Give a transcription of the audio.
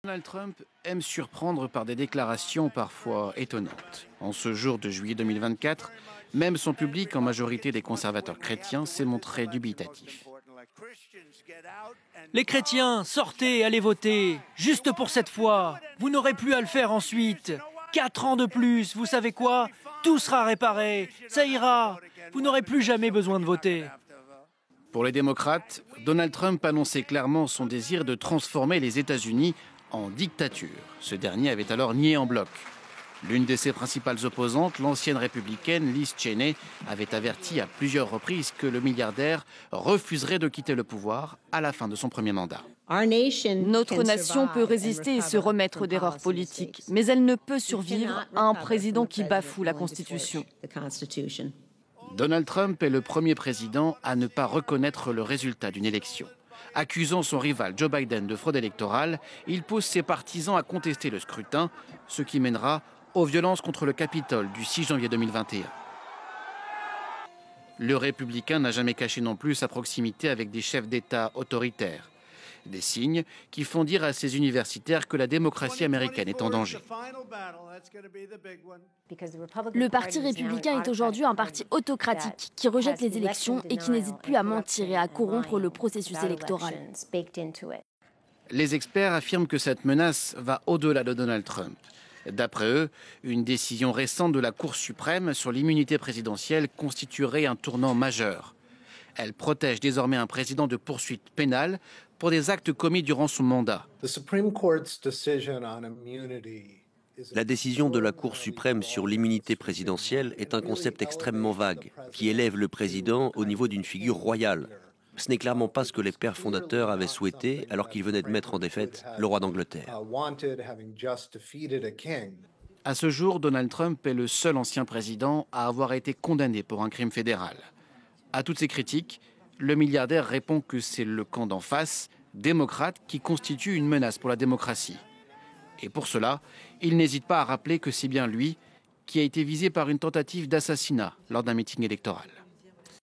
Donald Trump aime surprendre par des déclarations parfois étonnantes. En ce jour de juillet 2024, même son public, en majorité des conservateurs chrétiens, s'est montré dubitatif. Les chrétiens, sortez, allez voter, juste pour cette fois. Vous n'aurez plus à le faire ensuite. 4 ans de plus, vous savez quoi? Tout sera réparé, ça ira. Vous n'aurez plus jamais besoin de voter. Pour les démocrates, Donald Trump annonçait clairement son désir de transformer les États-Unis en dictature. Ce dernier avait alors nié en bloc. L'une de ses principales opposantes, l'ancienne républicaine Liz Cheney, avait averti à plusieurs reprises que le milliardaire refuserait de quitter le pouvoir à la fin de son premier mandat. Notre nation peut résister et se remettre d'erreurs politiques, mais elle ne peut survivre à un président qui bafoue la Constitution. Donald Trump est le premier président à ne pas reconnaître le résultat d'une élection. Accusant son rival Joe Biden de fraude électorale, il pousse ses partisans à contester le scrutin, ce qui mènera aux violences contre le Capitole du 6 janvier 2021. Le républicain n'a jamais caché non plus sa proximité avec des chefs d'État autoritaires. Des signes qui font dire à ces universitaires que la démocratie américaine est en danger. Le Parti républicain est aujourd'hui un parti autocratique qui rejette les élections et qui n'hésite plus à mentir et à corrompre le processus électoral. Les experts affirment que cette menace va au-delà de Donald Trump. D'après eux, une décision récente de la Cour suprême sur l'immunité présidentielle constituerait un tournant majeur. Elle protège désormais un président de poursuites pénales pour des actes commis durant son mandat. La décision de la Cour suprême sur l'immunité présidentielle est un concept extrêmement vague, qui élève le président au niveau d'une figure royale. Ce n'est clairement pas ce que les pères fondateurs avaient souhaité alors qu'ils venaient de mettre en défaite le roi d'Angleterre. À ce jour, Donald Trump est le seul ancien président à avoir été condamné pour un crime fédéral. À toutes ces critiques, le milliardaire répond que c'est le camp d'en face, démocrate, qui constitue une menace pour la démocratie. Et pour cela, il n'hésite pas à rappeler que c'est bien lui qui a été visé par une tentative d'assassinat lors d'un meeting électoral.